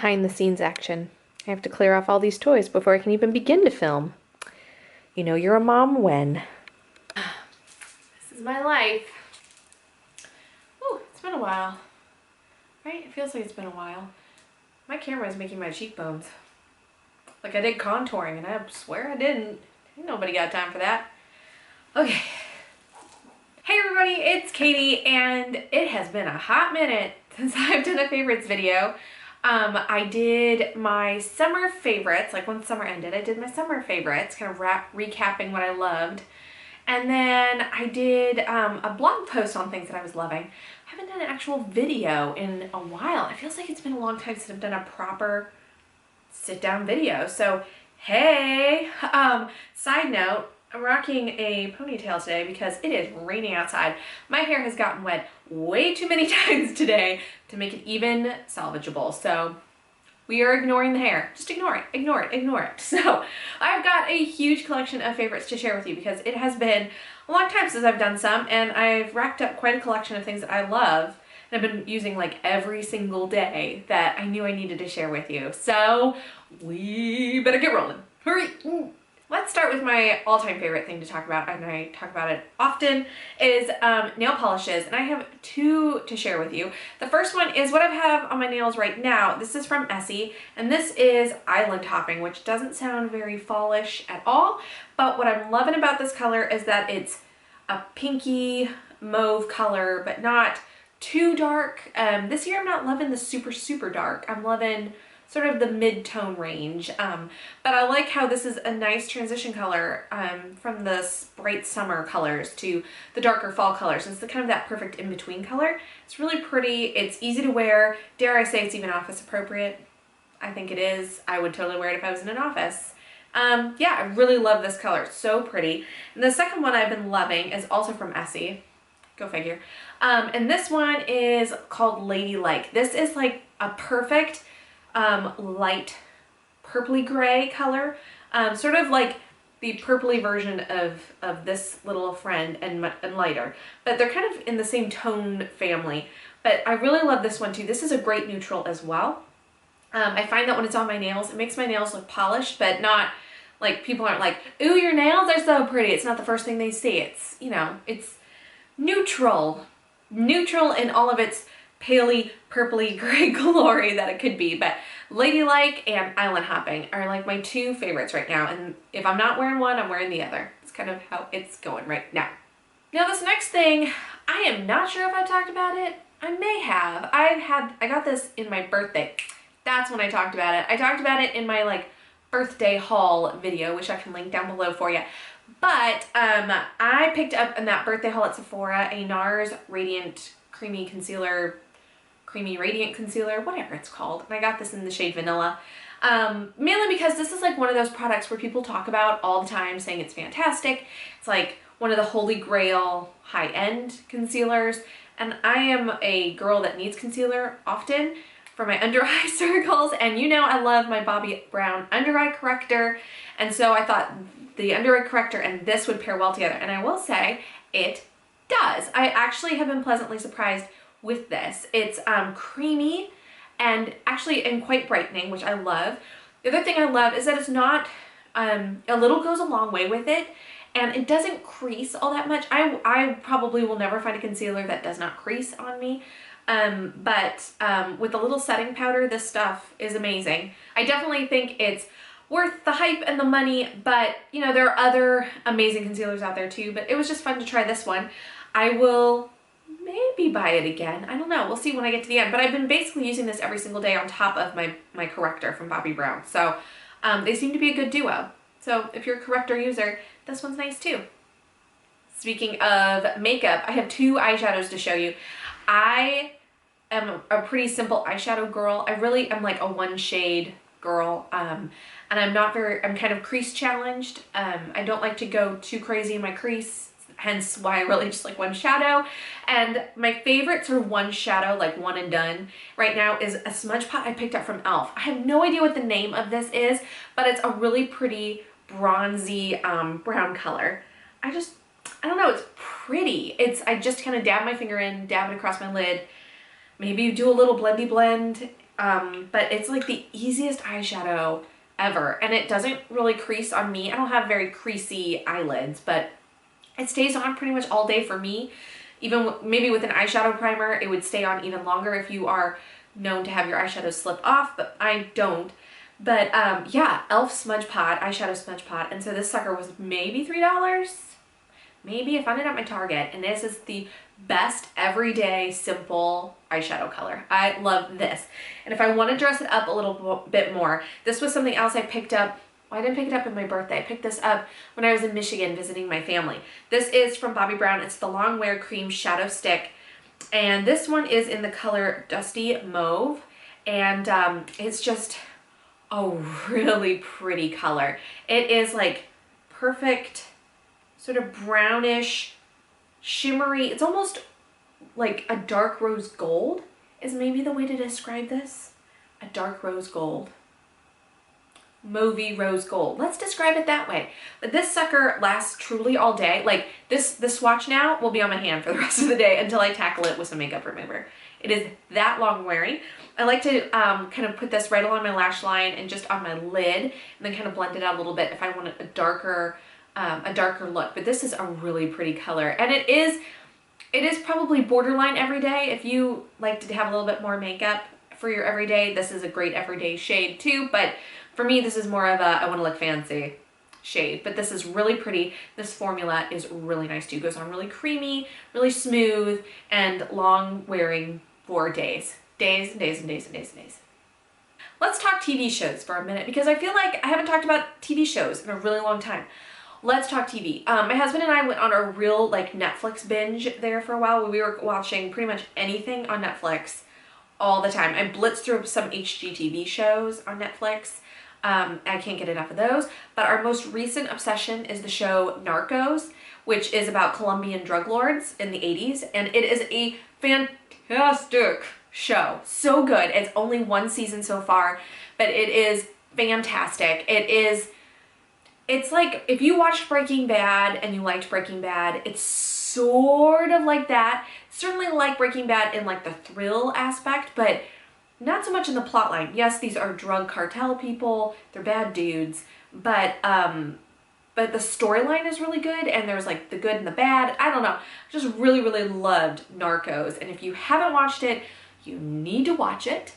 behind the scenes action. I have to clear off all these toys before I can even begin to film. You know you're a mom when. This is my life. Ooh, it's been a while. Right? It feels like it's been a while. My camera is making my cheekbones. Like I did contouring and I swear I didn't. Ain't nobody got time for that. Okay. Hey everybody, it's Katie and it has been a hot minute since I've done a favorites video. I did my summer favorites, like when summer ended, I did my summer favorites, kind of recapping what I loved. And then I did a blog post on things that I was loving. I haven't done an actual video in a while. It feels like it's been a long time since I've done a proper sit-down video. So, hey! Side note, I'm rocking a ponytail today because it is raining outside. My hair has gotten wet way too many times today to make it even salvageable. So we are ignoring the hair. Just ignore it, ignore it, ignore it. So I've got a huge collection of favorites to share with you because it has been a long time since I've done some, and I've racked up quite a collection of things that I love and I've been using like every single day that I knew I needed to share with you. So we better get rolling. Hurry! Let's start with my all-time favorite thing to talk about, and I talk about it often, is nail polishes, and I have two to share with you. The first one is what I have on my nails right now. This is from Essie, and this is Island Hopping, which doesn't sound very fallish at all, but what I'm loving about this color is that it's a pinky mauve color, but not too dark. This year I'm not loving the super dark. I'm loving sort of the mid-tone range, but I like how this is a nice transition color from the bright summer colors to the darker fall colors. It's the kind of that perfect in-between color. It's really pretty, it's easy to wear, dare I say it's even office appropriate. I think it is. I would totally wear it if I was in an office. Yeah, I really love this color, it's so pretty. And the second one I've been loving is also from Essie, go figure. And this one is called Ladylike. This is like a perfect light purpley gray color, sort of like the purpley version of this little friend and lighter, but they're kind of in the same tone family. But I really love this one too. This is a great neutral as well. I find that when it's on my nails, it makes my nails look polished, but not like people aren't like, ooh, your nails are so pretty. It's not the first thing they see. It's, you know, it's neutral in all of its paley, purpley, gray glory that it could be. But Ladylike and Island Hopping are like my two favorites right now, and if I'm not wearing one, I'm wearing the other. It's kind of how it's going right now. Now this next thing, I am not sure if I talked about it. I may have. I got this in my birthday. That's when I talked about it. I talked about it in my like birthday haul video, which I can link down below for you. But I picked up in that birthday haul at Sephora a NARS Radiant Creamy Concealer, Creamy Radiant Concealer, whatever it's called. And I got this in the shade Vanilla. Mainly because this is like one of those products where people talk about all the time saying it's fantastic. It's like one of the holy grail high-end concealers. And I am a girl that needs concealer often for my under eye circles. And you know I love my Bobbi Brown under eye corrector. And so I thought the under eye corrector and this would pair well together. And I will say it does. I actually have been pleasantly surprised with this. It's creamy and actually and quite brightening, which I love. The other thing I love is that it's not, a little goes a long way with it, and it doesn't crease all that much. I probably will never find a concealer that does not crease on me, but with a little setting powder, this stuff is amazing. I definitely think it's worth the hype and the money, but you know, there are other amazing concealers out there too, but it was just fun to try this one. I will maybe buy it again. I don't know. We'll see when I get to the end. But I've been basically using this every single day on top of my corrector from Bobbi Brown. So they seem to be a good duo. So if you're a corrector user, this one's nice too. Speaking of makeup, I have two eyeshadows to show you. I am a pretty simple eyeshadow girl. I really am like a one shade girl. And I'm kind of crease challenged. I don't like to go too crazy in my crease. Hence why I really just like one shadow. And my favorite sort of one shadow, like one and done right now, is a smudge pot I picked up from e.l.f. I have no idea what the name of this is, but it's a really pretty bronzy brown color. I don't know, it's pretty. I just kind of dab my finger in, dab it across my lid. Maybe do a little blendy blend but it's like the easiest eyeshadow ever, and it doesn't really crease on me. I don't have very creasy eyelids, but it stays on pretty much all day for me. Even maybe with an eyeshadow primer, it would stay on even longer if you are known to have your eyeshadow slip off, but I don't. But yeah, e.l.f. smudge pot, eyeshadow smudge pot, and so this sucker was maybe $3. Maybe I found it at my Target, and this is the best everyday simple eyeshadow color. I love this. And if I want to dress it up a little bit more, this was something else I picked up. Well, I didn't pick it up in my birthday. I picked this up when I was in Michigan visiting my family. This is from Bobbi Brown. It's the Long Wear Cream Shadow Stick. And this one is in the color Dusty Mauve. And it's just a really pretty color. It is like perfect, sort of brownish, shimmery. It's almost like a dark rose gold is maybe the way to describe this. A dark rose gold. Mauvey rose gold. Let's describe it that way. But this sucker lasts truly all day. Like this swatch now will be on my hand for the rest of the day until I tackle it with some makeup remover. It is that long wearing. I like to kind of put this right along my lash line and just on my lid, and then kind of blend it out a little bit if I want a darker look. But this is a really pretty color, and it is probably borderline everyday. If you like to have a little bit more makeup for your everyday, this is a great everyday shade too. But for me, this is more of a I want to look fancy shade. But this is really pretty. This formula is really nice too. It goes on really creamy, really smooth, and long wearing for days. Days and days and days and days and days. Let's talk TV shows for a minute, because I feel like I haven't talked about TV shows in a really long time. Let's talk TV. My husband and I went on a real like Netflix binge there for a while. We were watching pretty much anything on Netflix all the time. I blitzed through some HGTV shows on Netflix. I can't get enough of those. But our most recent obsession is the show Narcos, which is about Colombian drug lords in the 80s. And it is a fantastic show. So good. It's only one season so far, but it is fantastic. It's like if you watched Breaking Bad and you liked Breaking Bad, it's sort of like that. Certainly like Breaking Bad in like the thrill aspect, but not so much in the plot line. Yes, these are drug cartel people, they're bad dudes, but the storyline is really good, and there's like the good and the bad. I don't know. I just really, really loved Narcos, and if you haven't watched it, you need to watch it.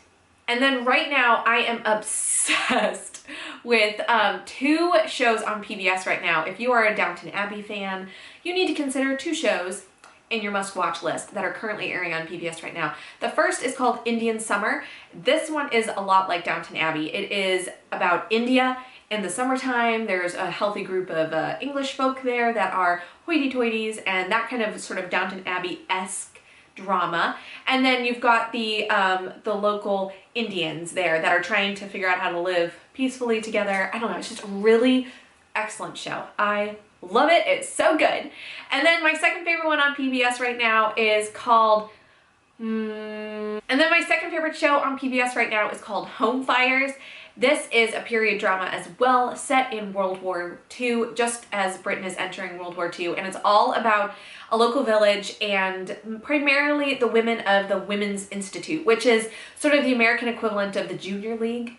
And then right now, I am obsessed with 2 shows on PBS right now. If you are a Downton Abbey fan, you need to consider 2 shows in your must-watch list that are currently airing on PBS right now. The first is called Indian Summer. This one is a lot like Downton Abbey. It is about India in the summertime. There's a healthy group of English folk there that are hoity-toities, and that kind of sort of Downton Abbey-esque drama. And then you've got the local Indians there that are trying to figure out how to live peacefully together. I don't know, it's just a really excellent show. I love it. It's so good. And then my second favorite one on PBS right now is called and then my second favorite show on PBS right now is called Home Fires. This is a period drama as well, set in World War II, just as Britain is entering World War II, and it's all about a local village and primarily the women of the Women's Institute, which is sort of the American equivalent of the Junior League,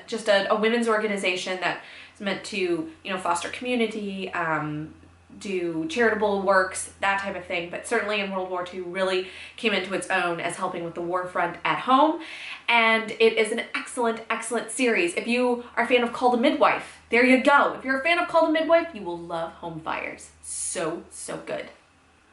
just a women's organization that is meant to, you know, foster community, do charitable works, that type of thing, but certainly in World War II really came into its own as helping with the war front at home. And it is an excellent, excellent series. If you are a fan of Call the Midwife, there you go. If you're a fan of Call the Midwife, you will love Home Fires. So, so good.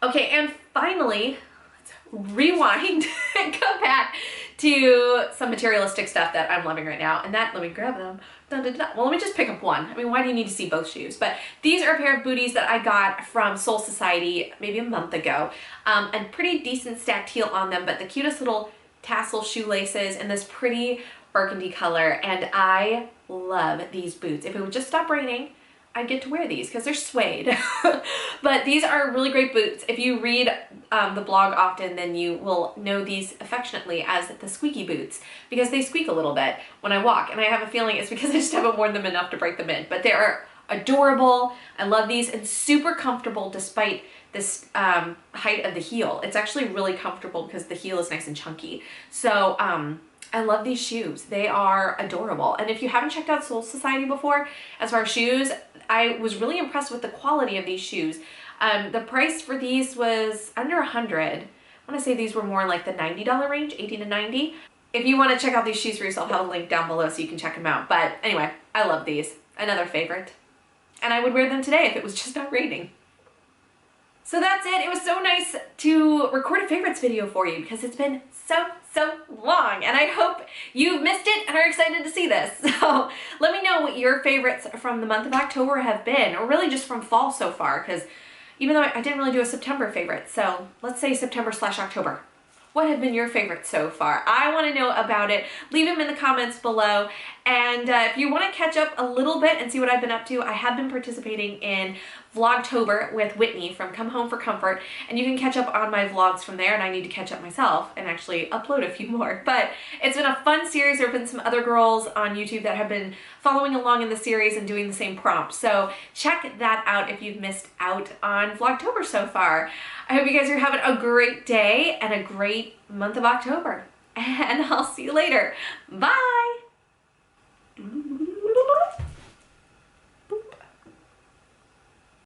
Okay, and finally, let's rewind and come back to some materialistic stuff that I'm loving right now. And that, let me grab them. Well, let me just pick up one. I mean, why do you need to see both shoes? But these are a pair of booties that I got from Soul Society maybe a month ago. And pretty decent stacked heel on them, but the cutest little tassel shoelaces in this pretty burgundy color. And I love these boots. If it would just stop raining, I'd get to wear these because they're suede. But these are really great boots. If you read the blog often, then you will know these affectionately as the squeaky boots, because they squeak a little bit when I walk, and I have a feeling it's because I just haven't worn them enough to break them in. But they are adorable. I love these, and super comfortable despite this height of the heel. It's actually really comfortable because the heel is nice and chunky. So I love these shoes. They are adorable. And if you haven't checked out Soul Society before, as far as shoes, I was really impressed with the quality of these shoes. The price for these was under $100. I want to say these were more like the $90 range, $80 to $90. If you want to check out these shoes for yourself, I'll have a link down below so you can check them out. But anyway, I love these. Another favorite. And I would wear them today if it was just not raining. So that's it. It was so nice to record a favorites video for you because it's been so long, and I hope you've missed it and are excited to see this. So let me know what your favorites from the month of October have been, or really just from fall so far, because even though I didn't really do a September favorite, so let's say September/October. What have been your favorites so far? I want to know about it. Leave them in the comments below. And if you want to catch up a little bit and see what I've been up to, I have been participating in Vlogtober with Whitney from Come Home for Comfort. And you can catch up on my vlogs from there, and I need to catch up myself and actually upload a few more. But it's been a fun series. There have been some other girls on YouTube that have been following along in the series and doing the same prompts. So check that out if you've missed out on Vlogtober so far. I hope you guys are having a great day and a great month of October. And I'll see you later. Bye!